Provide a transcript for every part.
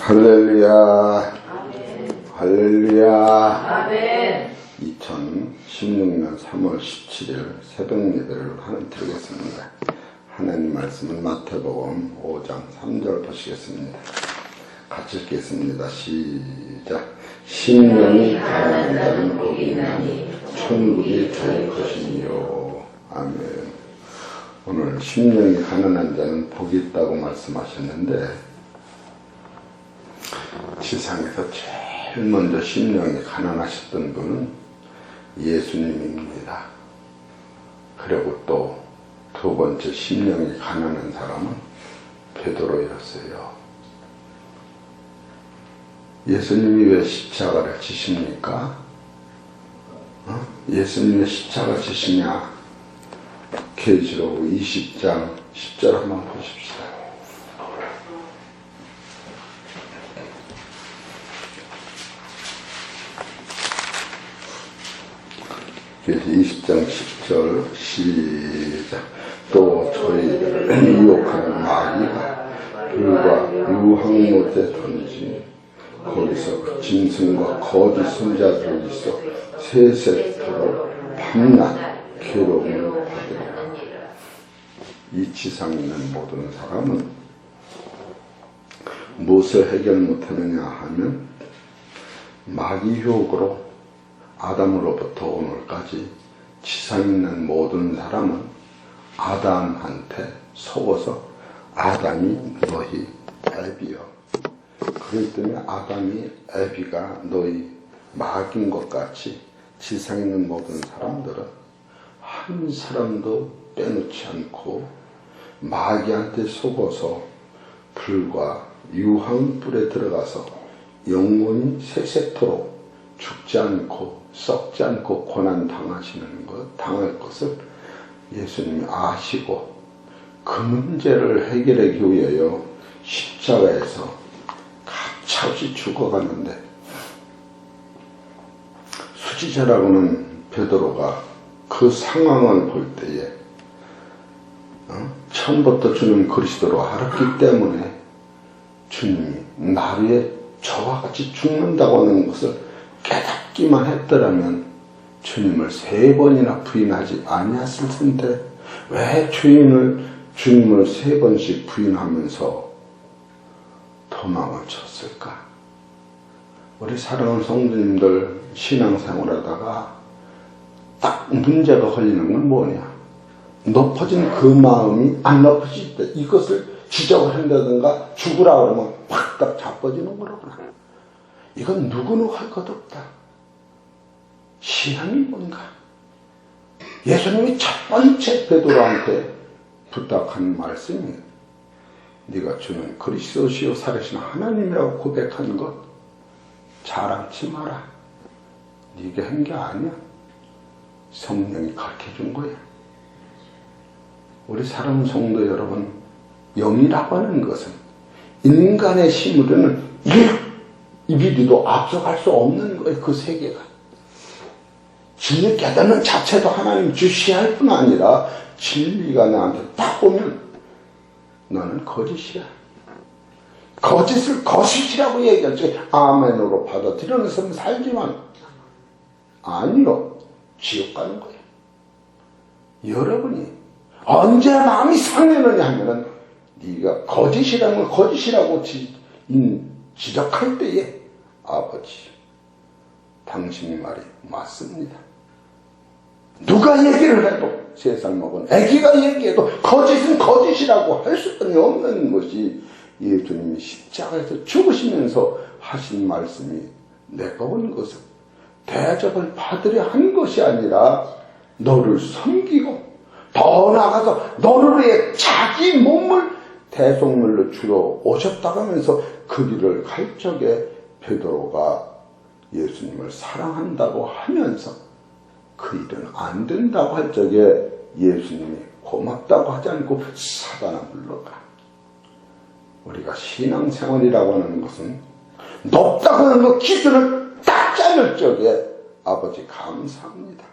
할렐루야. 할렐루야. 아멘. 2016년 3월 17일 새벽 예배를 하나 드리겠습니다. 하나님 말씀은 마태복음 5장 3절 보시겠습니다. 같이 읽겠습니다. 시작. 심령이 가난한 자는 복이 있나니 천국이 저희 것이니요. 아멘. 오늘 심령이 가난한 자는 복이 있다고 말씀하셨는데, 지상에서 제일 먼저 심령이 가난하셨던 분은 예수님입니다. 그리고 또 두 번째 심령이 가난한 사람은 베드로였어요. 예수님이 왜 십자가를 지십니까? 예수님의 십자가 지시냐? 계시록 20장 10절 한번 보십시다. 그래서 20장 10절 시작. 또 저희를 유혹하는 마귀가 불과 유황못에 던지 거기서 짐승과 거짓 선자들이 있어 세세토록 밤낮 괴로움을 받으리라. 이 지상에 있는 모든 사람은 무엇을 해결 못하느냐 하면 마귀 유혹으로 아담으로부터 오늘까지 지상에 있는 모든 사람은 아담한테 속어서 아담이 너희 애비여. 그렇기 때문에 아담이 애비가 너희 마귀인 것 같이 지상에 있는 모든 사람들은 한 사람도 빼놓지 않고 마귀한테 속어서 불과 유황불에 들어가서 영원히 세세토록 죽지 않고 썩지 않고 고난 당할 것을 예수님이 아시고 그 문제를 해결하기 위하여 십자가에서 가차없이 죽어가는데, 수지자라고는 베드로가 그 상황을 볼 때에 처음부터 주는 그리스도로 알았기 때문에 주님이 나를 저와 같이 죽는다고 하는 것을 깨닫기만 했더라면 주님을 3번이나 부인하지 아니했을 텐데, 왜 주님을 3번씩 부인하면서 도망을 쳤을까? 우리 사랑하는 성도님들 신앙생활하다가 딱 문제가 걸리는 건 뭐냐? 높아진 그 마음이 안 높아질 때 이것을 지적을 한다든가 죽으라 그러면 확딱 자빠지는 거로구나. 이건 누구는 할 것 없다. 신앙이 뭔가? 예수님이 첫 번째 베드로한테 부탁한 말씀이 네가 주는 그리스도시요 살아계신 하나님이라고 고백한 것 자랑치 마라. 네가 한 게 아니야. 성령이 가르쳐준 거야. 우리 사랑 성도 여러분, 영이라고 하는 것은 인간의 힘으로는 이비리도 앞서갈 수 없는 거예요. 그 세계가. 진리 깨닫는 자체도 하나님 주시할 뿐 아니라 진리가 나한테 딱 오면 너는 거짓이야. 거짓을 거짓이라고 얘기하지 아멘으로 받아들이는 삶 살지만 아니요. 지옥 가는 거예요. 여러분이 언제 마음이 상해느냐 하면은 네가 거짓이라는 걸 거짓이라고 지적할 때에 아버지 당신의 말이 맞습니다. 누가 얘기를 해도 세상 먹은 애기가 얘기해도 거짓은 거짓이라고 할 수밖에 없는 것이 예수님이 십자가에서 죽으시면서 하신 말씀이 내가 온 것은 대접을 받으려 한 것이 아니라 너를 섬기고 더 나아가서 너를 위해 자기 몸을 대속물로 주러 오셨다고 하면서 그 길을 갈 적에 베드로가 예수님을 사랑한다고 하면서 그 일은 안 된다고 할 적에 예수님이 고맙다고 하지 않고 사단아 물러가. 우리가 신앙생활이라고 하는 것은 높다고 하는 것 기준을 딱 잡을 적에 아버지 감사합니다.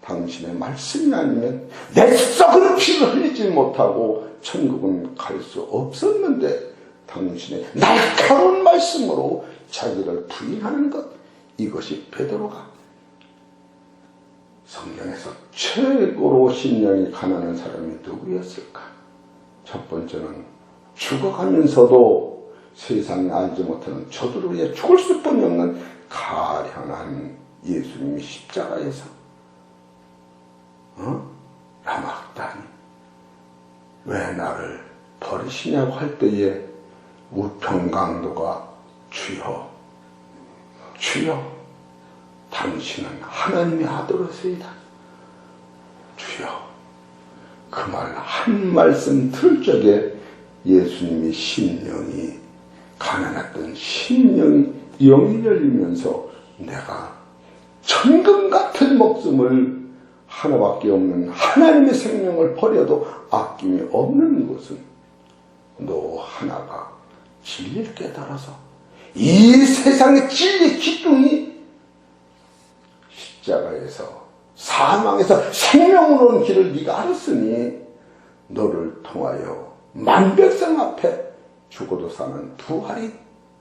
당신의 말씀이 아니면 내 썩은 피를 흘리지 못하고 천국은 갈 수 없었는데 당신의 날카로운 말씀으로 자기를 부인하는 것, 이것이 베드로가 성경에서 최고로 신령이 가난한 사람이 누구였을까? 첫 번째는 죽어가면서도 세상이 알지 못하는 저들을 위해 죽을 수뿐이 없는 가련한 예수님이 십자가에서 라마다니 왜 나를 버리시냐고 할 때에 우평강도가 주여 당신은 하나님의 아들이시다. 주여. 그 말 한 말씀 들을 적에 예수님의 심령이 가난했던 심령이 영이 열리면서 내가 천금 같은 목숨을 하나밖에 없는 하나님의 생명을 버려도 아낌이 없는 것은 너 하나가 진리를 깨달아서 이 세상의 진리 기둥이 십자가에서 사망에서 생명으로 온 길을 네가 알았으니 너를 통하여 만백성 앞에 죽어도 사는 부활이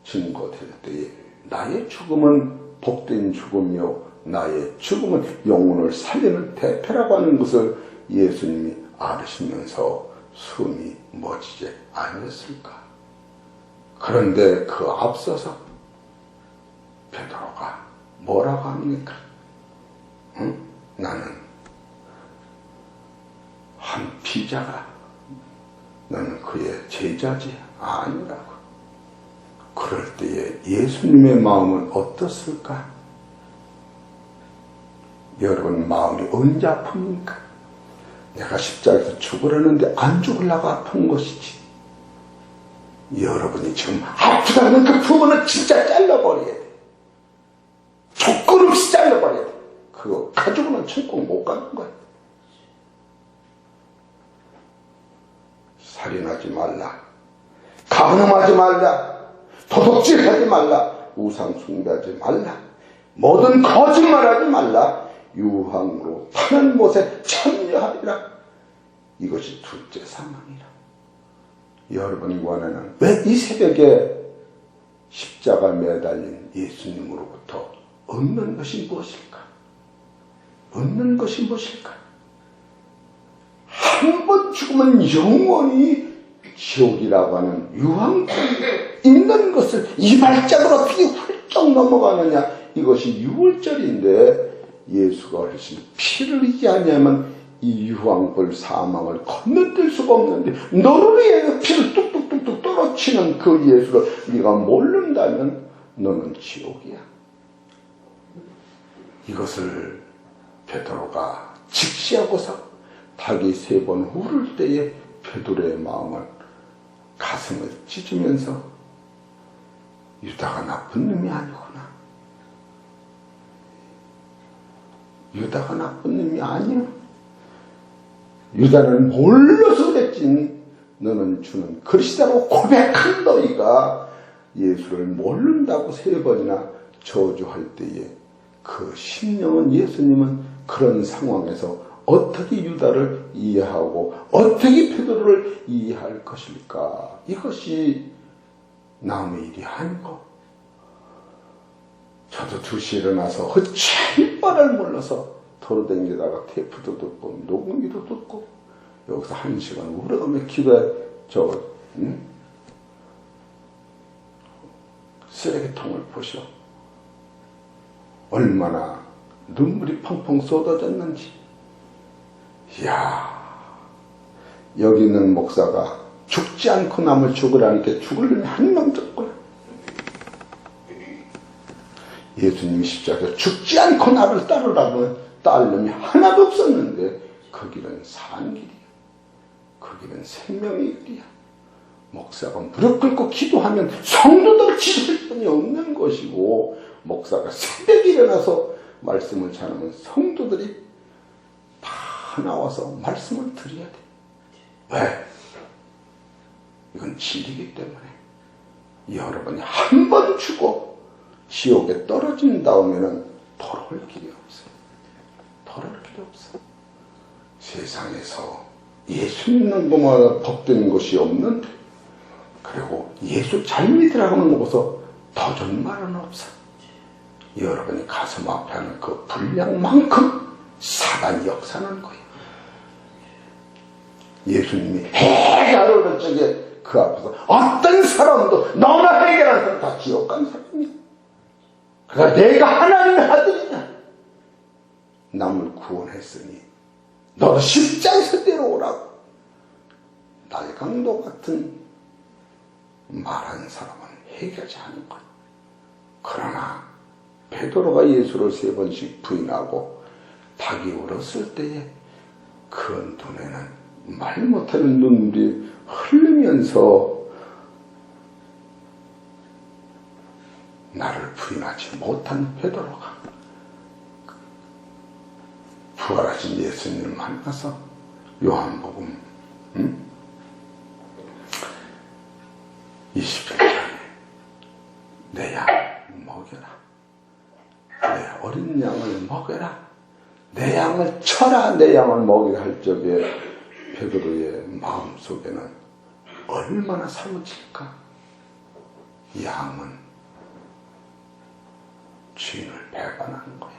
증거될 때에 나의 죽음은 복된 죽음이요 나의 죽음은 영혼을 살리는 대패라고 하는 것을 예수님이 알으시면서 숨이 멎지 않았을까? 그런데 그 앞서서 베드로가 뭐라고 합니까? 나는 한 피자가 나는 그의 제자지 아니라고. 그럴 때에 예수님의 마음은 어떻을까? 여러분 마음이 언제 아픕니까? 내가 십자가에서 죽으려는데 안 죽으려고 아픈 것이지. 여러분이 지금 아프다는 그 부분은 진짜 잘라버려야 돼. 조건 없이 잘라버려야 돼. 그거 가지고는 천국 못 가는 거야. 살인하지 말라. 간음하지 말라. 도둑질하지 말라. 우상 숭배하지 말라. 모든 거짓말하지 말라. 유황으로 파는 못에 참여하리라. 이것이 둘째 사망이라. 여러분이 원하는 왜 이 새벽에 십자가 매달린 예수님으로부터 얻는 것이 무엇일까? 얻는 것이 무엇일까? 한 번 죽으면 영원히 지옥이라고 하는 유황불이 있는 것을 이발짝으로 어떻게 훌쩍 넘어가느냐? 이것이 유월절인데 예수가 훨씬 피를 의지하냐면 이 유황불 사망을 건너뛸 수가 없는데 너를 위해 피를 뚝뚝뚝뚝 떨어치는 그 예수를 네가 모른다면 너는 지옥이야. 이것을 베드로가 직시하고서 닭이 3번 울을 때에 베드로의 마음을 가슴을 찢으면서 유다가 나쁜 놈이 아니구나. 유다가 나쁜 놈이 아니야. 유다는 몰라서 그랬지. 너는 주는 그리스도라고 고백한 너희가 예수를 모른다고 3번이나 저주할 때에 그 심령은 예수님은 그런 상황에서 어떻게 유다를 이해하고 어떻게 베드로를 이해할 것일까? 이것이 남의 일이 아니고 저도 2시에 일어나서 허칠 바를 몰라서 돌아다니다가 테이프도 듣고 녹음기도 듣고 여기서 1시간 우러가며 기도해 쓰레기통을 보셔. 얼마나 눈물이 펑펑 쏟아졌는지. 이야, 여기 있는 목사가 죽지 않고 남을 죽으라니까 죽을 놈이 한 놈도 없구나. 예수님이 십자가에서 죽지 않고 나를 따르라고 따를 놈이 하나도 없었는데 그 길은 산 길이야. 그 길은 생명의 길이야. 목사가 무릎 꿇고 기도하면 성도들 지실 분이 없는 것이고 목사가 새벽에 일어나서 말씀을 전하면 성도들이 다 나와서 말씀을 드려야 돼. 왜? 이건 진리이기 때문에. 여러분이 한 번 죽고 지옥에 떨어진 다음에는 돌아올 길이 없어요. 돌아올 길이 없어. 세상에서 예수 믿는 것마다 복된 것이 없는데 그리고 예수 잘 믿으라고 하는 것보다 더 좋은 말은 없어. 여러분이 가슴 앞에 하는 그 분량만큼 사단이 역사하는 거예요. 예수님이 해결을 적에 그 앞에서 어떤 사람도 너나 해결하는 사람 다 지옥 간 사람이야. 그러니까 내가 하나님의 아들이냐, 남을 구원했으니 너도 십자가에서 내려오라고. 날강도 같은 말한 사람은 해결하지 않은 거야. 그러나 베드로가 예수를 3번씩 부인하고 닭이 울었을 때에 그 눈에는 말 못하는 눈물이 흘리면서 나를 부인하지 못한 베드로가 부활하신 예수님을 만나서 요한복음 20장에 내 양 먹여라, 내 어린 양을 먹여라, 내 양을 쳐라, 내 양을 먹이라 할 적에 베드로의 마음속에는 얼마나 사무칠까. 양은 주인을 배반하는 거야.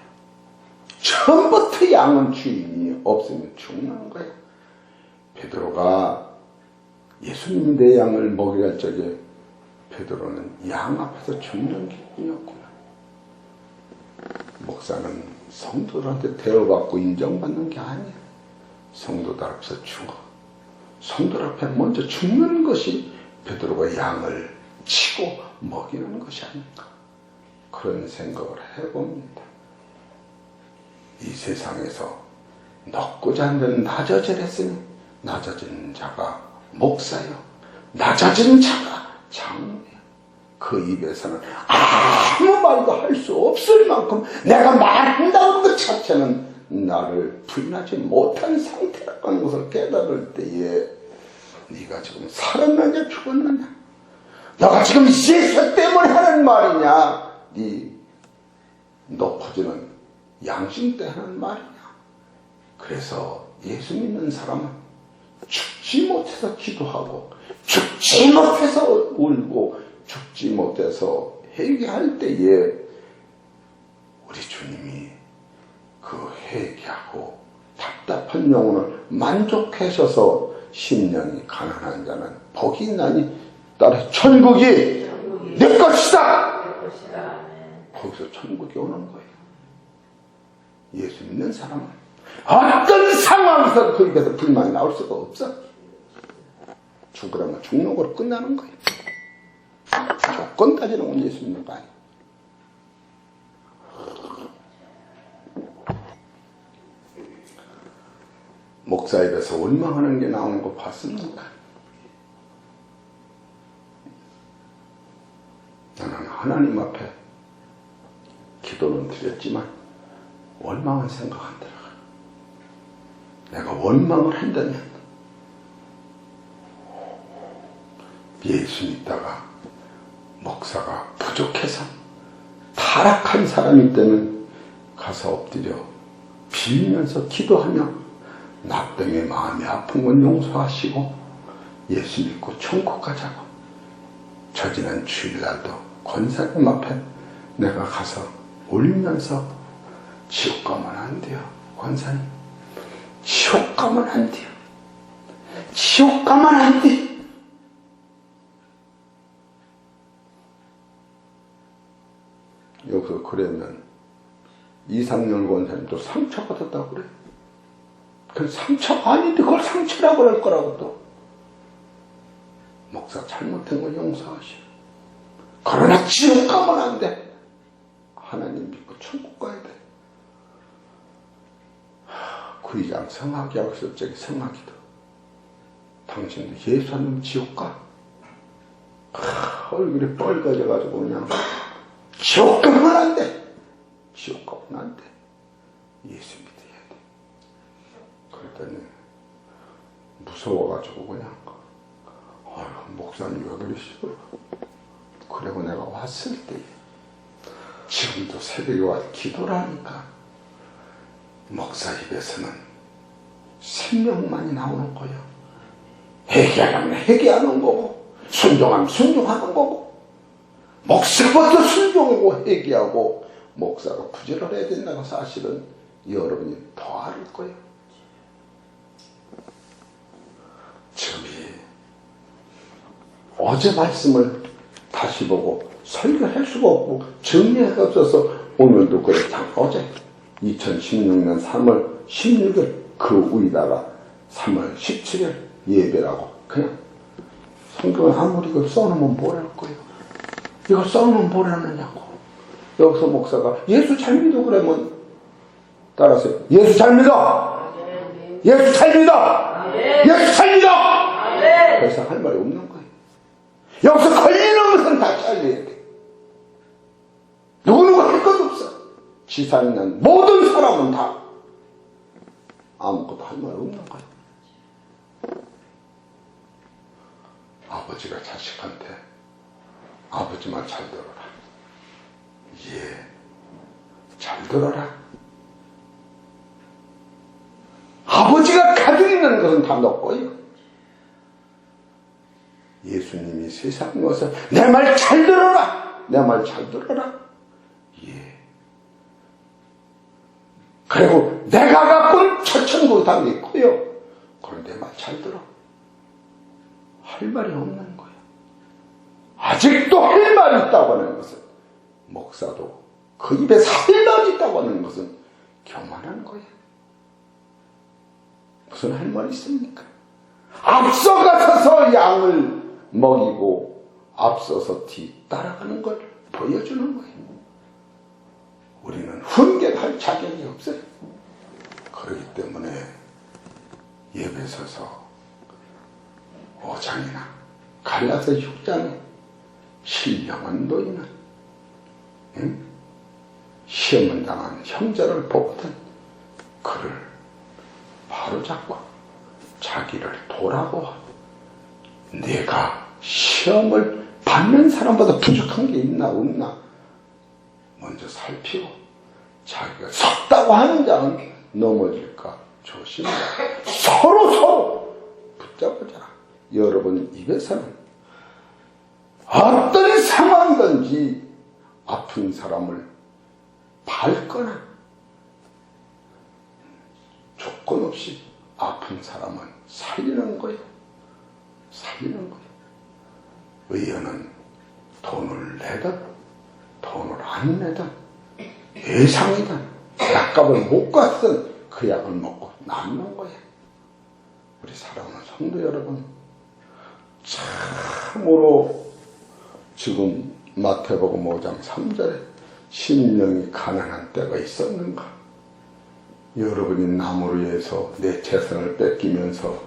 처음부터 양은 주인이 없으면 죽는 거야. 베드로가 예수님이 내 양을 먹이라 할 적에 베드로는 양 앞에서 죽는 기분이었구나. 목사는 성도들한테 대우받고 인정받는 게 아니야. 성도들 앞에서 죽어. 성도들 앞에 먼저 죽는 것이 베드로가 양을 치고 먹이는 것이 아닌가, 그런 생각을 해봅니다. 이 세상에서 높고자 하는 낮아지랬으니 낮아진 자가 목사요, 낮아진 자가 장로요. 그 입에서는 아무 말도 할 수 없을 만큼 내가 말한다는 것 자체는 나를 부인하지 못한 상태라고 하는 것을 깨달을 때에 네가 지금 살았느냐 죽었느냐, 너가 지금 예수 때문에 하는 말이냐, 네 높아지는 양심 때 하는 말이냐. 그래서 예수 믿는 사람은 죽지 못해서 기도하고 죽지 못해서 울고 죽지 못해서 회개할 때에 우리 주님이 그 회개하고 답답한 영혼을 만족하셔서 심령이 가난한 자는 복이 있나니 따라 천국이 내 것이다. 거기서 천국이 오는 거예요. 예수 믿는 사람은 어떤 상황에서 그 입에서 불만이 나올 수가 없어. 죽으라면 죽는 거로 끝나는 거예요. 조건 따지는 건 예수 믿는 거 아니에요. 목사 입에서 원망하는 게 나오는 거 봤습니까? 나는 하나님 앞에 기도는 드렸지만 원망은 생각 안 들어가. 내가 원망을 한다면 예수 믿다가 목사가 부족해서 타락한 사람이 때는 가서 엎드려 빌면서 기도하며 나 때문에 마음이 아픈 건 용서하시고 예수 믿고 천국 가자고. 저 지난 주일날도 권사님 앞에 내가 가서 울면서 지옥 가면 안 돼요. 권사님, 지옥 가면 안 돼요. 지옥 가면 안 돼. 여기서 그러면 이상열 권사님도 상처받았다고 그래. 그 상처가 아닌데 그걸 상처라고 그럴 거라고. 또 목사 잘못된 건 용서하시오. 그러나 지옥 가면 안 돼. 하나님 믿고 천국 가야 돼. 구의장 성학이하고 저기 성학이도 당신도 예수 안 믿으면 지옥 가. 얼굴이 뻘개져가지고 그냥 지옥 가면 안 돼. 지옥 가면 안 돼. 예수 믿어야 돼. 그랬더니 무서워가지고 그냥 목사님 왜 그러시오? 그리고 내가 왔을 때 지금도 새벽에 와서 기도를 하니까 목사 입에서는 생명만이 나오는 거예요. 회개하려면 회개하는 거고 순종하면 순종하는 거고, 목사부터 순종하고 회개하고 목사가 부지런해야 된다고 사실은 여러분이 더 알을 거예요. 지금 어제 말씀을 다시 보고 설교할 수가 없고 정리할 수 없어서 오늘도 그래. 어제 2016년 3월 16일 그 위에다가 3월 17일 예배라고 그냥 성경을 아무리 이걸 써놓으면 뭐랄 거예요. 이거 써놓으면 뭐라느냐고. 여기서 목사가 예수 잘 믿어 그러면 따라하세요. 예수 잘 믿어. 예수 잘 믿어. 예수 잘 믿어. 더 이상 할 말이 없는 거예요. 여기서 걸리는 것은 다 잘려야 돼. 누구누구 할 것도 없어. 지상에 있는 모든 사람은 다 아무것도 할 말 없는 거예요. 아버지가 자식한테 아버지 말 잘 들어라. 예, 잘 들어라. 아버지가 가지고 있는 것은 다 너 거예요. 예수님이 세상 와서 내 말 잘 들어라. 내 말 잘 들어라. 예. 그리고 내가 갖고 있는 천국이 다 내 거예요. 그럼 내 말 잘 들어. 할 말이 없는 거예요. 아직도 할 말이 있다고 하는 것은 목사도 그 입에 할 말이 있다고 하는 것은 교만한 거예요. 무슨 할 말이 있습니까? 앞서가서서 양을 먹이고 앞서서 뒤 따라가는 걸 보여주는 거예요. 우리는 훈계할 자격이 없어요. 그렇기 때문에 예배 서서 5장이나 갈라서 6장에 신령한 노인은 시험을 당한 형제를 보거든 그를 바로잡고 자기를 돌아보아 내가 시험을 받는 사람보다 부족한 게 있나 없나 먼저 살피고 자기가 섰다고 하는 자는 넘어질까 조심하라. 서로 붙잡아줘라. 여러분 입에서는 어떤 상황이든지 아픈 사람을 밟거나 조건 없이 아픈 사람은 살리는 거예요. 살리는 거예요. 의원은 돈을 내든 돈을 안 내든 예상이든 약값을 못 갔든 그 약을 먹고 낫는 거예요. 우리 사랑하는 성도 여러분, 참으로 지금 마태복음 5장 3절에 심령이 가난한 때가 있었는가? 여러분이 남으로 인해서 내 재산을 뺏기면서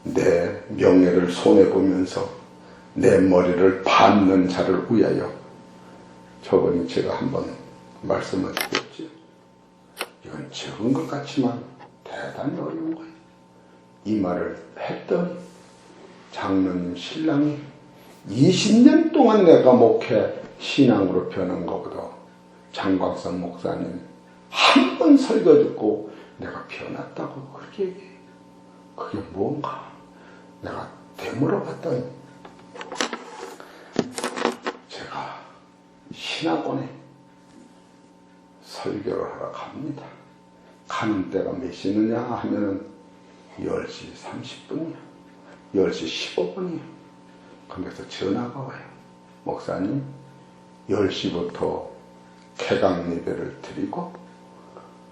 내 명예를 손해보면서 내 머리를 밟는 자를 위하여 저번에 제가 한번 말씀을 드렸죠. 이건 적은 것 같지만 대단히 어려운 거예요. 이 말을 했더니 장로님 신랑이 20년 동안 내가 목회 신앙으로 변한 것보다 장광선 목사님 한 번 설교 듣고 내가 변했다고 그렇게 얘기해요. 그게 뭔가 내가 되물어 봤더니 제가 신학원에 설교를 하러 갑니다. 가는 때가 몇 시느냐 하면은 10시 30분이요. 10시 15분이요. 그래서 전화가 와요. 목사님 10시부터 개강 예배를 드리고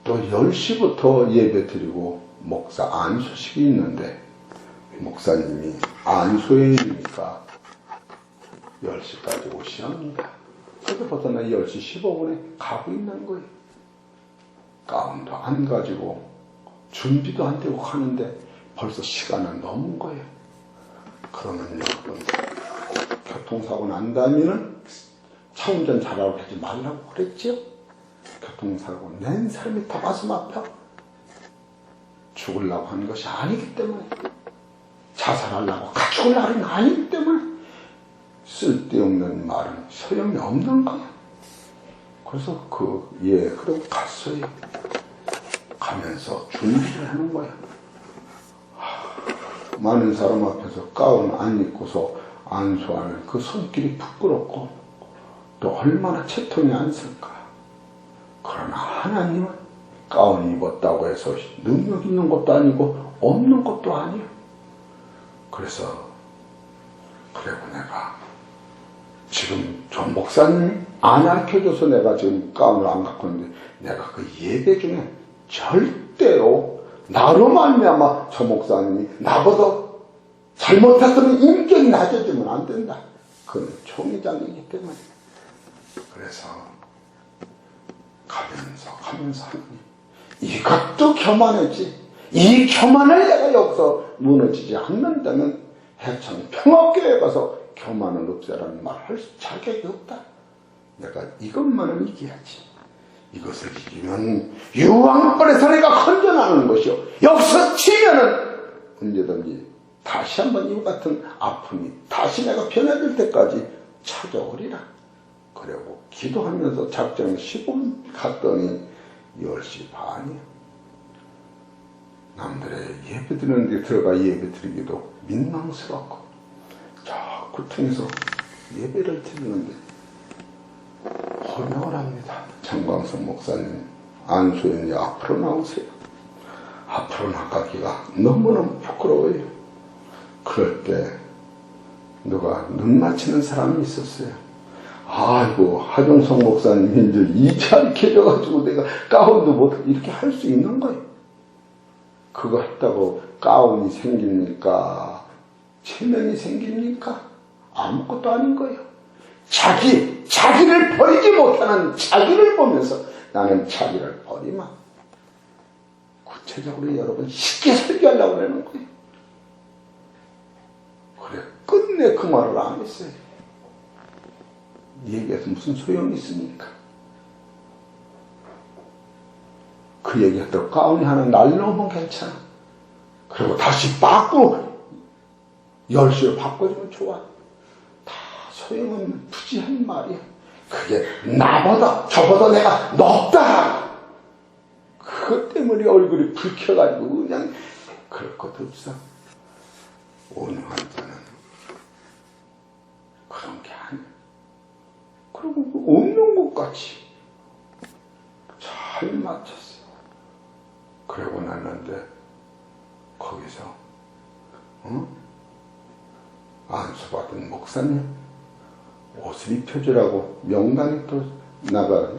또 10시부터 예배 드리고 목사 안수식이 있는데 목사님이 안수회의니까 10시까지 오셔야 합니다. 그때부터 나 10시 15분에 가고 있는 거예요. 가운도 안 가지고 준비도 안 되고 하는데 벌써 시간은 넘은 거예요. 그러면 여러분 교통사고 난다면은 차 운전 잘하고 하지 말라고 그랬죠. 교통사고 낸 사람이 더 가슴 아파. 죽으려고 하는 것이 아니기 때문에 자살하려고 죽으려고 하는 게 아니기 때문에 쓸데없는 말은 소용이 없는 거야. 그래서 그러고 갔어요. 가면서 준비를 하는 거야. 많은 사람 앞에서 가운 안 입고서 안수하는 그 손길이 부끄럽고 또 얼마나 채통이 안 쓸까. 그러나 하나님은 가운 입었다고 해서 능력 있는 것도 아니고 없는 것도 아니에요. 그래서 그리고 내가 지금 전 목사님 안 가르쳐줘서 내가 지금 가운을 안 갖고 있는데, 내가 그 예배 중에 절대로 나로 말미암아 저 목사님이 나보다 잘못했으면 인격이 낮아지면 안 된다. 그건 총회장이기 때문에. 그래서 가면서 하나님, 이것도 교만이지. 이 교만을 내가 여기서 무너지지 않는다면 해천 평화교회 가서 교만을 없애라는 말 할 자격이 없다. 내가 이것만은 이겨야지. 이것을 이기면 유황불에서 내가 건져나는 것이요, 여기서 치면은 언제든지 다시 한번 이와 같은 아픔이 다시 내가 변해질 때까지 찾아오리라. 그리고 기도하면서 작정을 15분 갔더니 10시 반이야. 남들의 예배 드리는 데 들어가 예배 드리기도 민망스럽고 자꾸 통해서 예배를 드리는데 혼용을 합니다. 정광석 목사님, 안수연이 앞으로 나오세요. 앞으로 나가기가 너무너무 부끄러워요. 그럴 때 누가 눈 맞추는 사람이 있었어요. 아이고, 하종석 목사님이 이제 가르쳐줘가지고 내가 가운도 못하고 이렇게 할 수 있는 거예요. 그거 했다고 가운이 생깁니까? 체면이 생깁니까? 아무것도 아닌 거예요. 자기를 버리지 못하는 자기를 보면서 나는 자기를 버리마. 구체적으로 여러분 쉽게 설교하려고 그러는 거예요. 그래, 끝내 그 말을 안 했어요. 이 얘기해서 무슨 소용이 있습니까? 그 얘기했다고 가운이 하나 날려오면 괜찮아. 그리고 다시 바꾸고 10시로 바꿔주면 좋아. 다 소용없는 푸지한 말이야. 그게 나보다 저보다 내가 높다. 그것 때문에 얼굴이 붉혀가지고 그냥 그럴 것도 없어. 온유한 자는 그런 게 아니야. 그리고 없는 것 같이 잘 맞췄어. 그러고 났는데 거기서 안수받은 목사님 옷을 입혀주라고 명단이 또 나가,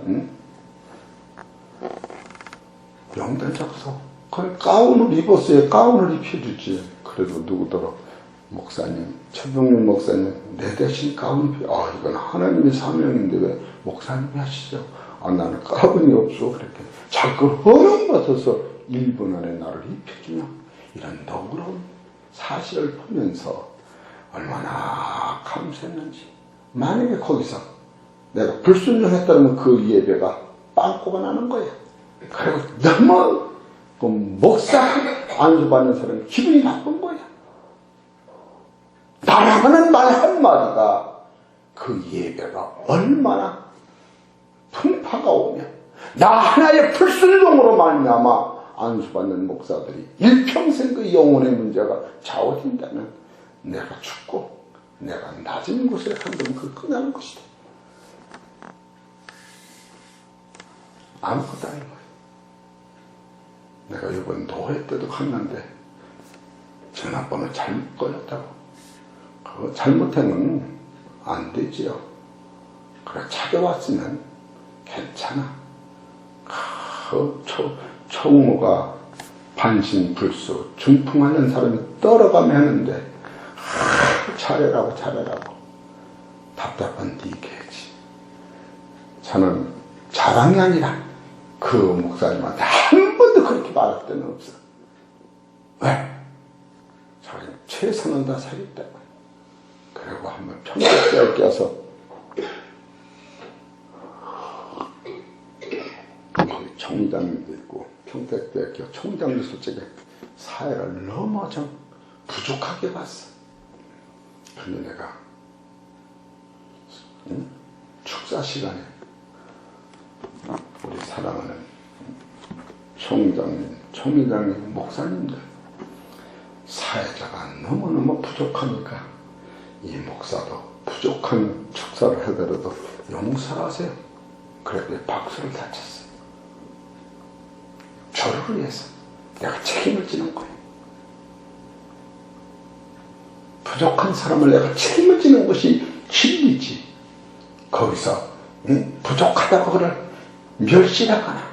명단 작성. 그래, 가운을 입었어요. 가운을 입혀주지. 그래도 누구더러 목사님, 최병윤 목사님, 내 대신 가운 입혀. 아, 이건 하나님의 사명인데 왜 목사님이 하시죠? 아, 나는 가운이 없어. 그렇게 자꾸 허락받아서 1분 안에 나를 입혀주냐. 이런 너그러운 사실을 보면서 얼마나 감사했는지. 만약에 거기서 내가 불순종했다면 그 예배가 빵꾸가 나는 거야. 그리고 너무 그 목사 안수받는 사람이 기분이 나쁜 거야. 나라고는 말 한마디가 그 예배가 얼마나 풍파가 오면 나 하나의 불순종으로 말미암아 안수받는 목사들이 일평생 그 영혼의 문제가 좌우된다면 내가 죽고 내가 낮은 곳에 한번 그 끝나는 것이다. 아무것도 아닌 거야. 내가 이번 노회 때도 갔는데 전화번호 잘못 걸렸다고. 그거 잘못하면 안 되지요. 그래, 찾아왔으면 괜찮아. 총무가 반신불수 중풍하는 사람이 떨어가면 하는데 잘해라고 답답한 데 얘기해야지. 저는 자랑이 아니라 그 목사님한테 한 번도 그렇게 말할 때는 없어. 왜? 자기는 최선을 다 살겠다고. 그리고 한번 평택대에 껴서 거기 총장님도 있고 평택대에 껴 총장도 솔직히 사회를 너무 좀 부족하게 봤어. 근데 내가 축사 시간에 우리 사랑하는 총장님, 총회장님, 목사님들 사회자가 너무너무 부족하니까 이 목사도 부족한 축사를 하더라도 용서하세요. 그랬더니 박수를 다 쳤어요. 저를 위해서 내가 책임을 지는 거예요. 부족한 사람을 내가 책임을 지는 것이 진리지. 거기서 부족하다고 그를 멸시하거나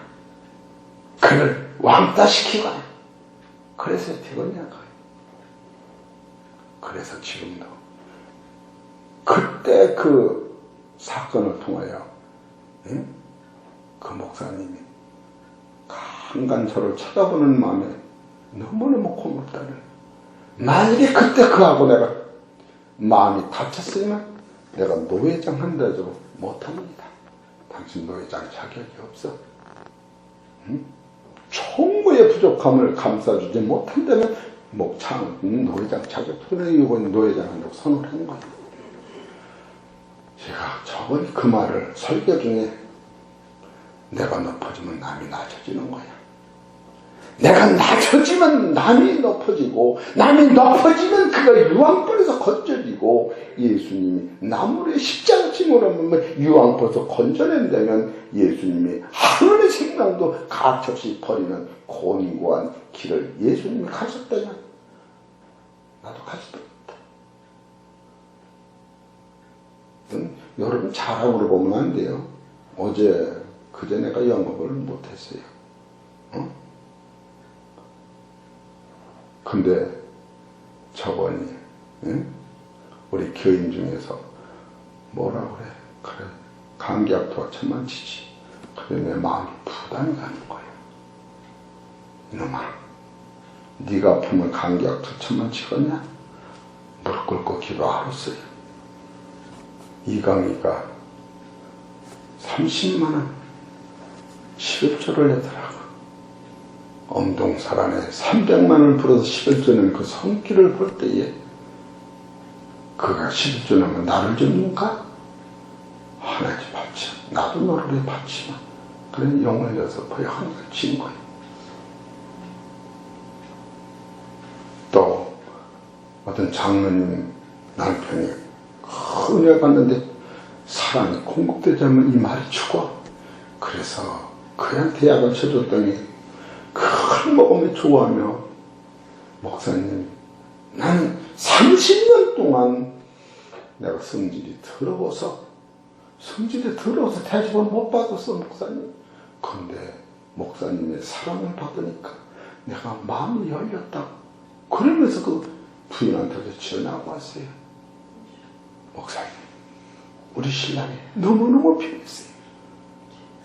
그를 왕따시키거나 그래서 되겠냐. 그래서 지금도 그때 그 사건을 통하여 그 목사님이 강간서를 쳐다보는 마음에 너무너무 고맙다는, 만약에 그때 그하고 내가 마음이 다쳤으면 내가 노회장 한다도 못합니다. 당신 노회장 자격이 없어. 총무의 부족함을 감싸주지 못한다면 목창 노회장 자격을 이건 노회장 한다고 선언을 한 거예요. 제가 저번에 그 말을 설교 중에 내가 높아지면 남이 낮아지는 거야. 내가 낮아지면 남이 높아지고 남이 높아지면 그가 유황불에서 건져지고 예수님이 나무의 십자가짐으로 유황불에서 건져낸다면 예수님이 하늘의 생명도 가차없이 버리는 곤고한 길을 예수님이 가셨다면 나도 가시다. 여러분 자랑으로 보면 안 돼요. 어제 그제 내가 영업을 못했어요. 근데 저번이 우리 교인 중에서 뭐라 그래? 그래 감기약도가 천만치지. 그래 내 마음이 부담이 가는 거야. 이놈아, 네가 아프면 감기약도 천만치겠냐? 무릎 꿇고 기도하랬어요. 이강이가 30만원 11조를 내더라고. 엄동사란에 300만원을 불어서 11조는 그 손길을 볼 때에 그가 11조 내면 나를 줍니까? 하나님 받지. 나도 너를 왜 받지마. 그래 영을 내서 거의 하나를 진 거예요. 또 어떤 장로님 남편이 은혜 받는데 사랑이 공급되자면 이 말이 죽어. 그래서 그한테 약을 쳐줬더니 그걸 먹으면 좋아하며, 목사님 나는 30년 동안 내가 성질이 더러워서 대접을 못 받았어 목사님. 그런데 목사님의 사랑을 받으니까 내가 마음이 열렸다. 그러면서 그 부인한테도 전화가 왔어요. 목사님 우리 신랑이 너무너무 변했어요.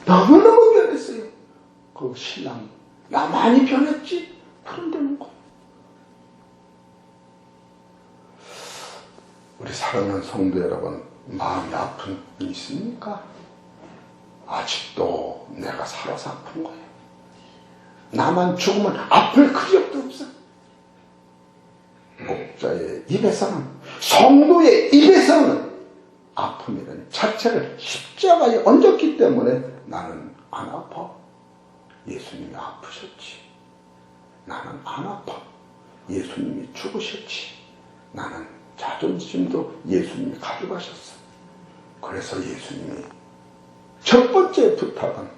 너무너무 변했어요. 그 신랑 나 많이 변했지? 그런다는 거. 우리 사랑하는 성도 여러분, 마음이 아픈 분이 있습니까? 아직도 내가 살아서 아픈 거예요. 나만 죽으면 아플 그력도 없어. 목자의 입에서는, 성도의 입에서는 아픔이라는 자체를 십자가에 얹었기 때문에 나는 안 아파. 예수님이 아프셨지. 나는 안 아파. 예수님이 죽으셨지. 나는 자존심도 예수님이 가져가셨어. 그래서 예수님이 첫 번째 부탁은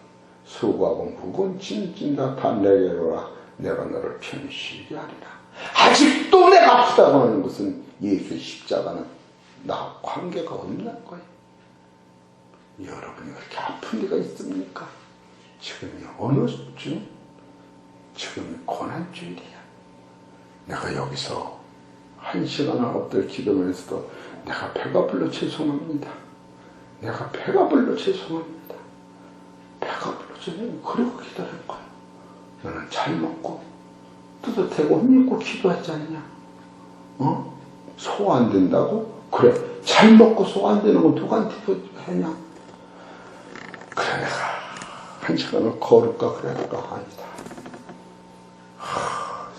수고하고 무거운 짐진 다 내게로 와. 내가 너를 편히 쉬게 하리라. 아직도 내가 아프다고 하는 것은 예수의 십자가는 나와 관계가 없는 거예요. 여러분이 그렇게 아픈 데가 있습니까? 지금이 어느 주? 지금이 고난주일이야. 내가 여기서 1시간을 엎드려 기도하면서도 내가 배가 불러 죄송합니다. 내가 배가 불러 죄송합니다. 배가 불러 죄송합니다. 그리고 기도할 거야. 너는 잘 먹고 뜨뜻하고 힘있고 기도하지 않냐? 소화 안 된다고? 그래, 잘 먹고 소화 안 되는 건 누구한테 했냐? 그래, 내가 1시간을 걸을까? 그럴까? 아니다.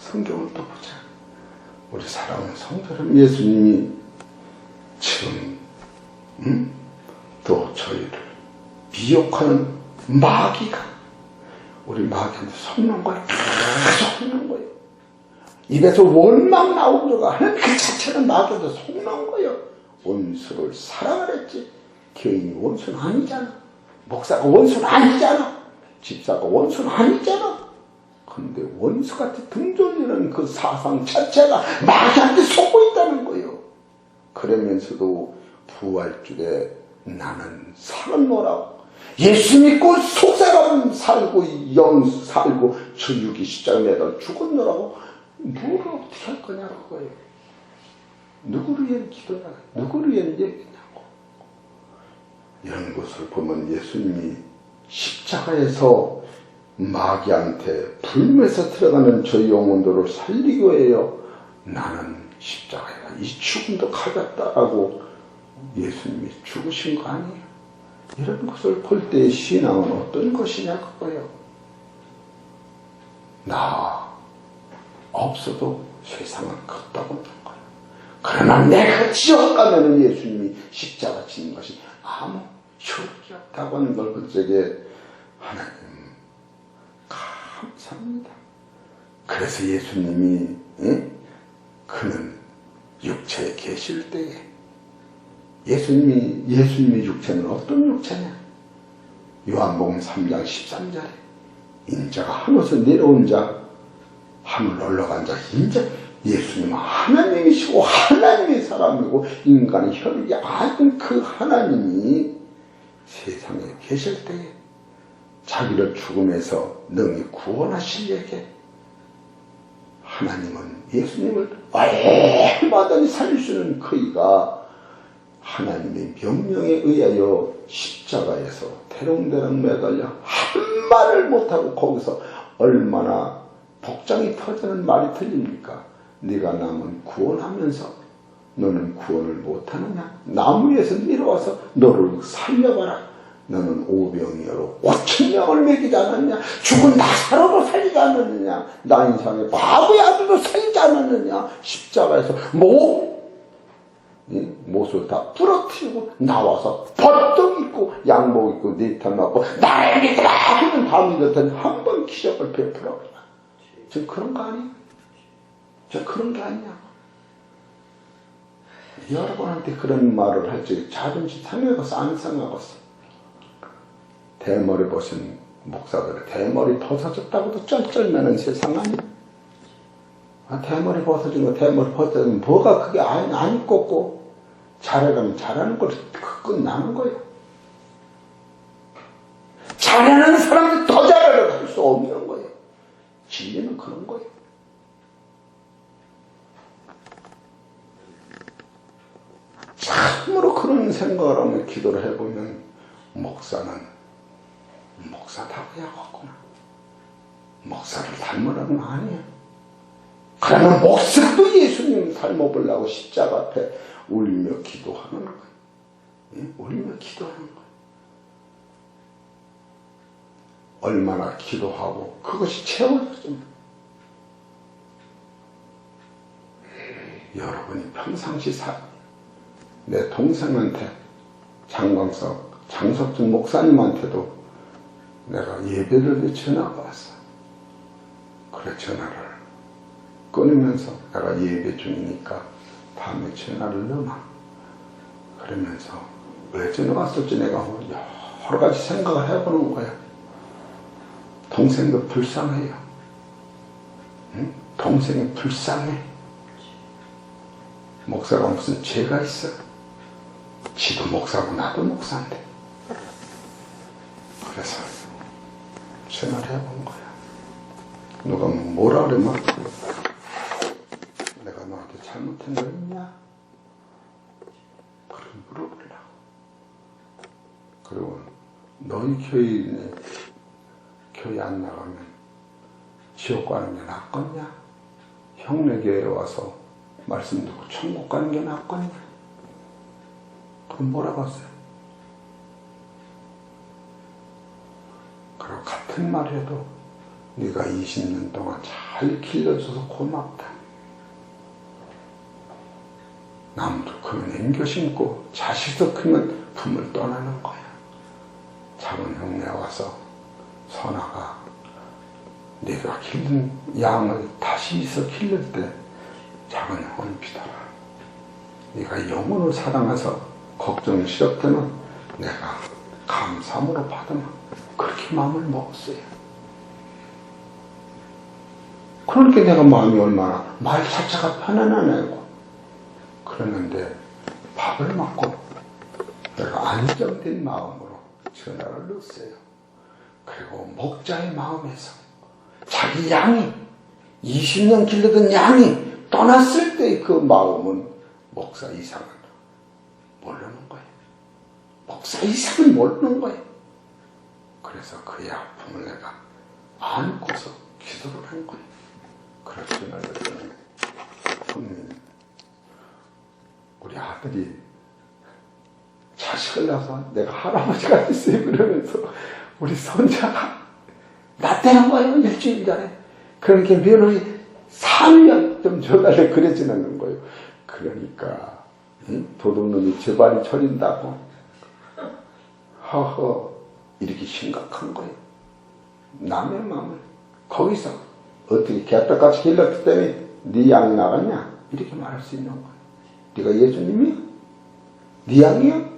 성경을 또 보자. 우리 사랑하는 성도는 예수님이 지금 또 저희를 미혹하는 마귀가 우리 마귀한테 속는 거예요. 계속 속는 거예요. 입에서 원망 나오려고 하는 그 자체는 마귀한테 속는 거예요. 원수를 사랑하랬지. 교인이 원수는 아니잖아. 목사가 원수는 아니잖아. 집사가 원수는 아니잖아. 근데 원수같이 등졸리는 그 사상 자체가 마귀한테 속고 있다는 거예요. 그러면서도 부활주에 나는 살았노라고. 예수 믿고 속사람 살고 영 살고 저 육이 십자가에 매달 죽었노라고. 뭘 어떻게 할 거냐는 거예요. 누구를 위한 기도냐, 누구를 위한 얘기냐고. 이런 것을 보면 예수님이 십자가에서 마귀한테 불면서 들어가는 저 영혼들을 살리기 위하여 나는 십자가에 이 죽음도 가졌다라고 예수님이 죽으신 거 아니에요. 이런 것을 볼 때 신앙은 어떤 것이냐 그거예요. 나 없어도 세상은 컸다고 하는 거예요. 그러나 내가 지옥 가면 예수님이 십자가 지는 것이 아무 효력이 없다고 하는 걸 그쪽에 하나님 감사합니다. 그래서 예수님이 그는 육체에 계실 때에 예수님의 육체는 어떤 육체냐? 요한복음 3장 13절에 인자가 하늘에서 내려온 자, 하늘 올라간 자, 인자 예수님은 하나님이시고 하나님의 사람이고 인간의 혈육이 아닌 그 하나님이 세상에 계실 때에 자기를 죽음에서 능히 구원하시려게 하나님은 예수님을 얼마든지 살릴 수 있는 그이가 하나님의 명령에 의하여 십자가에서 대롱대롱 매달려 한 말을 못하고 거기서 얼마나 복장이 터지는 말이 틀립니까? 네가 남은 구원하면서 너는 구원을 못하느냐? 나무에서 내려와서 너를 살려봐라. 너는 오병이어로 5,000명을 먹이지 않았냐? 죽은 나사로도 살리지 않았느냐? 나 인상에 바보의 아들도 살리지 않았느냐? 십자가에서 못을 다 부러뜨리고 나와서 버떡 입고 양복 입고 네탄 맞고 나를 믿으라 하면 다 믿었더니 한 번 기적을 베풀어. 지금 그런 거 아니에요? 저 그런 게 아니냐? 여러분한테 그런 말을 할 적에 자존심 상해가서 안 상하겠어. 대머리 보신 목사들의 대머리 벗어졌다고도 쩔쩔매는 세상 아니야? 대머리 벗어진 거 대머리 벗어진 거 뭐가 그게 안 꼽고 잘해가면 잘하는 걸 끝나는 거예요. 잘하는 사람들 더 잘하려고 할 수 없는 거예요. 진리는 그런 거예요. 참으로 그런 생각을 하며 기도를 해보면 목사는 목사다고 해야겠구나. 목사를 닮으라는 거 아니에요. 그러면 목사도 예수님 닮아보려고 십자가 앞에 울며 기도하는 거예요. 울며 기도하는 거예요. 얼마나 기도하고 그것이 채워졌습니다. 여러분이 평상시 내 동생한테 장석준 목사님한테도 내가 예배를 전화가 왔어. 그래 전화를 끊으면서 내가 예배 중이니까 밤에 전화를 넣어놔. 그러면서 왜 전화 왔을지 내가 여러 가지 생각을 해보는 거야. 동생도 불쌍해요. 응? 동생이 불쌍해. 목사가 무슨 죄가 있어? 지도 목사고 나도 목사인데. 그래서 전화를 해본 거야. 누가 뭐라 그러면 내가 너한테 잘못한 거 있냐? 그럼 물어보려고. 그리고 너희 교회 안 나가면 지옥 가는 게 낫겠냐? 형네 교회에 와서 말씀 듣고 천국 가는 게 낫겠냐? 그럼 뭐라고 했어요? 그리고 같은 말 해도 네가 20년 동안 잘 길러줘서 고맙다. 나무도 크면 앵겨 심고 자식도 크면 품을 떠나는 거야. 작은 형네 와서 선아가 네가 길른 양을 다시 있어 길를 때 작은 형을 믿어라. 네가 영혼을 사랑해서 걱정이 싫었다면 내가 감사함으로 받으면 그렇게 마음을 먹었어요. 그러니까 내가 마음이 얼마나 말 자체가 편안하네요. 그랬는데 밥을 먹고 내가 안정된 마음으로 전화를 넣었어요. 그리고 목자의 마음에서 자기 양이 20년 길르던 양이 떠났을 때의 그 마음은 목사 이상은 모르는 거예요. 목사 이상은 모르는 거예요. 그래서 그의 아픔을 내가 안고서 기도를 한 거예요. 그렇게 말했더니 형님, 우리 아들이 자식을 낳아서 내가 할아버지가 됐어요. 그러면서 우리 손자가 낳다는 거예요. 일주일 전에. 그러니까 며느리 3년 좀 줘달래 그러지는 거예요. 그러니까 도둑놈이 제발이 처린다고 허허 이렇게 심각한 거예요. 남의 마음을 거기서 어떻게 개떡같이 길렀기 때문에 네 양이 나갔냐 이렇게 말할 수 있는 거예요. 네가 예수님이야? 네 양이야?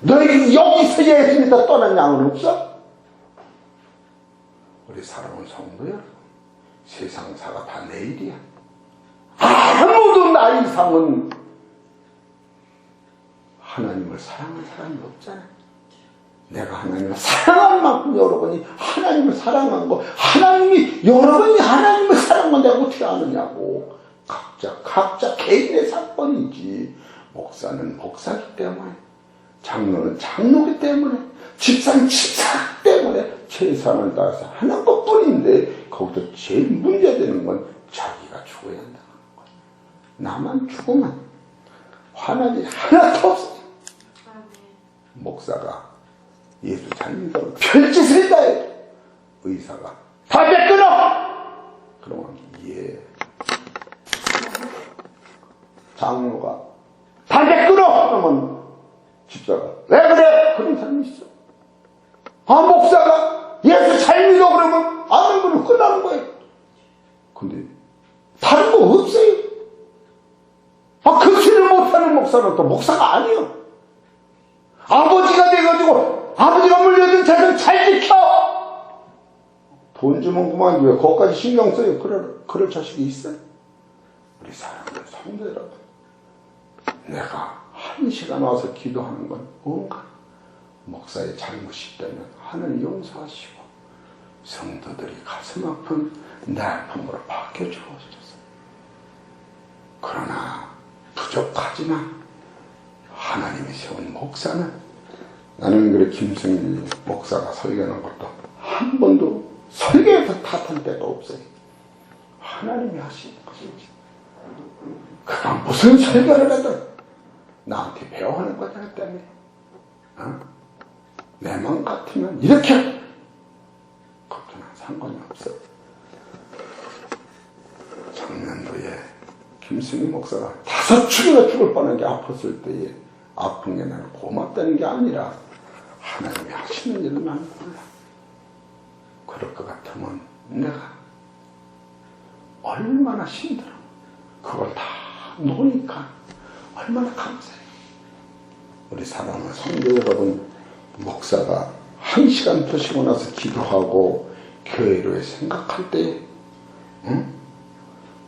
너희 여기서 예수님에서 떠난 양은 없어? 우리 사랑하는 성도 여러분, 세상사가 다 내일이야. 아무도 나 이상은 하나님을 사랑하는 사람이 없잖아. 내가 하나님을 사랑한 만큼 여러분이 하나님을 사랑한 거, 하나님이 여러분이 하나님을 사랑한 내가 어떻게 아느냐고. 각자 개인의 사건이지. 목사는 목사기 때문에, 장로는 장로기 때문에, 집사는 집사기 때문에 최선을 다해서 하는 것뿐인데 거기서 제일 문제되는 건 자기가 죽어야 한다는 거야. 나만 죽으면 화날 일이 하나도 없어. 목사가 예수 잘 믿어 별짓을 했다 해. 의사가 담배 끊어! 그러면 예. 장로가 담배 끊어! 그러면 집사가 왜 그래? 그런 사람이 있어. 목사가 예수 잘 믿어 그러면 아는 거는 끝나는 거예요. 근데 다른 거 없어요. 그 길을 못하는 목사는 또 목사가 아니에요. 아버지가 돼가지고 아버지가 물려준 재산 잘 지켜! 돈 주면 그만 왜 그것까지 신경 써요. 그럴 자식이 있어요. 우리 사랑하는 성도 여러분, 내가 1시간 와서 기도하는 건 뭔가 목사의 잘못이 있다면 하늘 용서하시고 성도들이 가슴 아픈 내 아픔으로 바뀌어주옵소서. 그러나 부족하지만 하나님이 세운 목사는, 나는 그래 김승일 목사가 설교하는 것도 한 번도 설교에서 탓한 데가 없어요. 하나님이 하시는 것이지. 그가 무슨 설교를 해도 나한테 배워하는 거잖아 때문에. 내 맘 같으면 이렇게 그것도 난 상관이 없어. 작년도에 김승희 목사가 5축이나 죽을 뻔한 게 아팠을 때에 아픈 게 나는 고맙다는 게 아니라 하나님이 하시는 일은 나는 몰라. 그럴 것 같으면 내가 얼마나 힘들어. 그걸 다 노니까 얼마나 감사해요. 우리 사랑하는 성도 여러분, 목사가 1시간 펴시고 나서 기도하고 교회로 생각할 때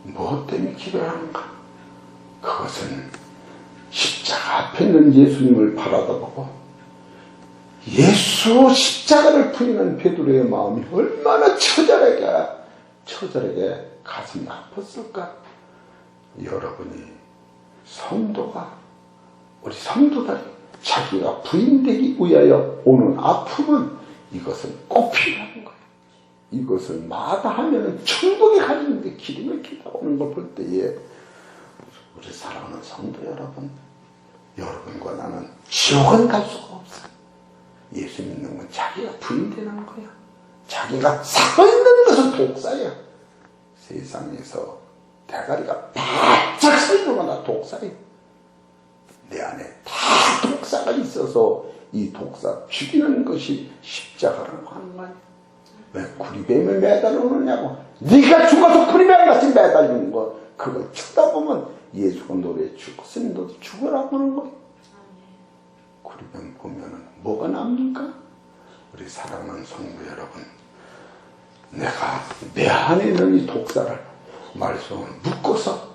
무엇 때문에 기도하는가? 그것은 십자가 앞에 있는 예수님을 바라다보고 예수 십자가를 부인한 베드로의 마음이 얼마나 처절하게 가슴이 아팠을까? 여러분이 우리 성도들이 자기가 부인되기 위하여 오는 아픔은 이것은 꼭 필요한 거예요. 이것을 마다하면 충분히 가지는데 기름을 기다오는 걸 볼 때에 우리 사랑하는 성도 여러분, 여러분과 나는 지옥은 갈 수가 없어요. 예수 믿는 건 자기가 부인되는 거야. 자기가 살아있는 것은 독사야. 세상에서 대가리가 바짝 서있는 건 다 독사야. 내 안에 다 독사가 있어서 이 독사 죽이는 것이 십자가라고 하는 거 아니야. 왜 구리뱀을 매달아 놓느냐고. 네가 죽어서 구리뱀같이 매달리는 거, 그걸 쳐다보면 예수가 노래 죽었으니 너도 죽으라고 하는 거예요. 그러면 보면은 뭐가 남니까? 우리 사랑하는 성도 여러분, 내가 내 안에 있는 이 독사를 말씀을 묶어서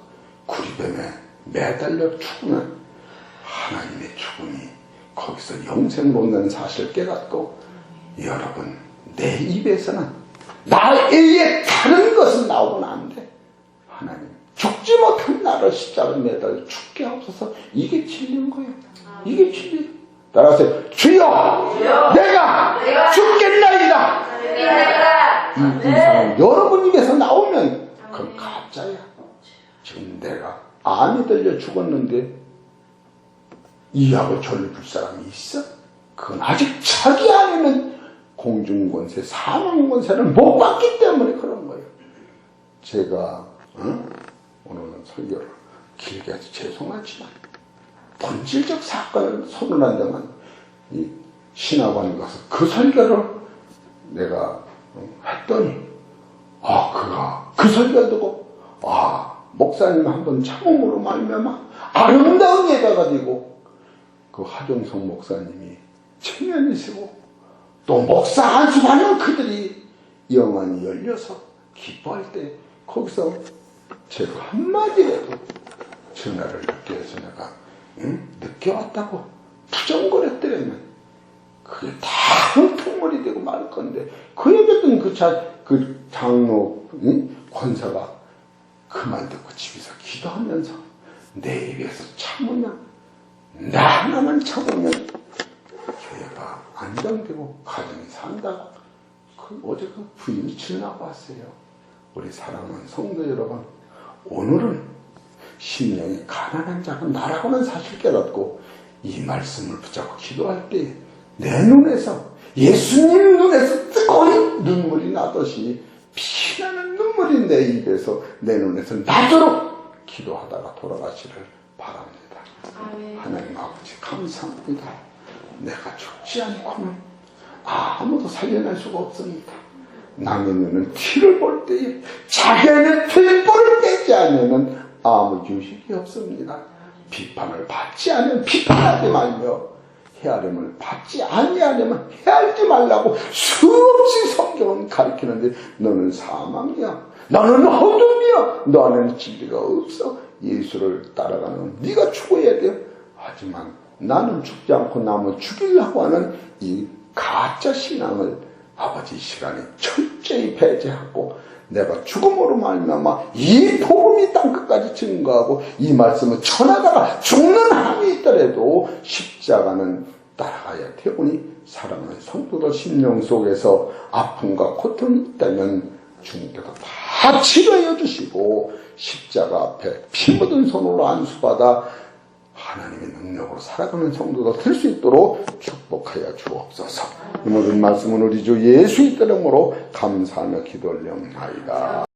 구리뱀에 매달려 죽으면 하나님의 죽음이 거기서 영생으로 온다는 사실을 깨닫고, 여러분, 내 입에서는 나 외에 다른 것은 나오면 안 돼. 하나님, 죽지 못한 나를 십자가에 매달려 죽게 하옵소서. 이게 진리인 거예요. 이게 진리. 따라서 주여, 내가 죽겠나이다. 이 사람 여러분 입에서 나오면 그건 가짜야. 지금 내가 암이 들려 죽었는데 이 약을 절을 줄 사람이 있어? 그건 아직 자기 안에는 공중권세, 사망권세를 못 받기 때문에 그런 거예요. 제가 오늘은 설교를 길게 해서 죄송하지만 본질적 사건을 선언한다면 이 신학원에 가서 그 설교를 내가 했더니 그가 그 설교 듣고 목사님 한번 참음으로 말미암아 아름다운 예배가 되고, 그 하정성 목사님이 청년이시고 또 목사 안수하는 그들이 영안이 열려서 기뻐할 때 거기서 제가 한마디라도 전화를 늦게 해서 내가 늦게 왔다고 부정거렸더라면 그게 다 흥통물이 되고 말 건데, 그 얘기했던 그 장로 권사가 그만 듣고 집에서 기도하면서 내 입에서 참으면, 나 하나만 참으면 교회가 안정되고 가정이 산다고 어제 그 부인이 지나고 왔어요. 우리 사랑하는 성도 여러분, 오늘은 심령이 가난한 자가 나라고는 사실 깨닫고 이 말씀을 붙잡고 기도할 때 내 눈에서, 예수님 눈에서 뜨거운 눈물이 나듯이 피나는 눈물이 내 입에서 내 눈에서 나도록 기도하다가 돌아가시를 바랍니다. 하나님 아버지 감사합니다. 내가 죽지 않고는 아무도 살려낼 수가 없습니다. 남의 눈은 피를 볼 때에 자기는 필볼을 떼지 않으면 아무 유익이 없습니다. 비판을 받지 않으면 비판하지 말며 헤아림을 받지 아니하려면 헤아리지 말라고 수없이 성경은 가르치는데, 너는 사망이야, 너는 어둠이야, 너 안에는 진리가 없어. 예수를 따라가는 네가 죽어야 돼요. 하지만 나는 죽지 않고 남을 죽이려고 하는 이 가짜 신앙을 아버지 시간에 철저히 배제하고, 내가 죽음으로 말미암아 이 복음이 땅끝까지 증거하고 이 말씀을 전하다가 죽는 한이 있더라도 십자가는 따라가야 되오니, 사랑하는 성도들 심령 속에서 아픔과 고통이 있다면 주님께서 다 치료해 주시고 십자가 앞에 피 묻은 손으로 안수받아 하나님의 능력으로 살아가는 성도가 될 수 있도록 축복하여 주옵소서. 이 모든 말씀은 우리 주 예수의 이름으로 감사하며 기도 올려옵나이다.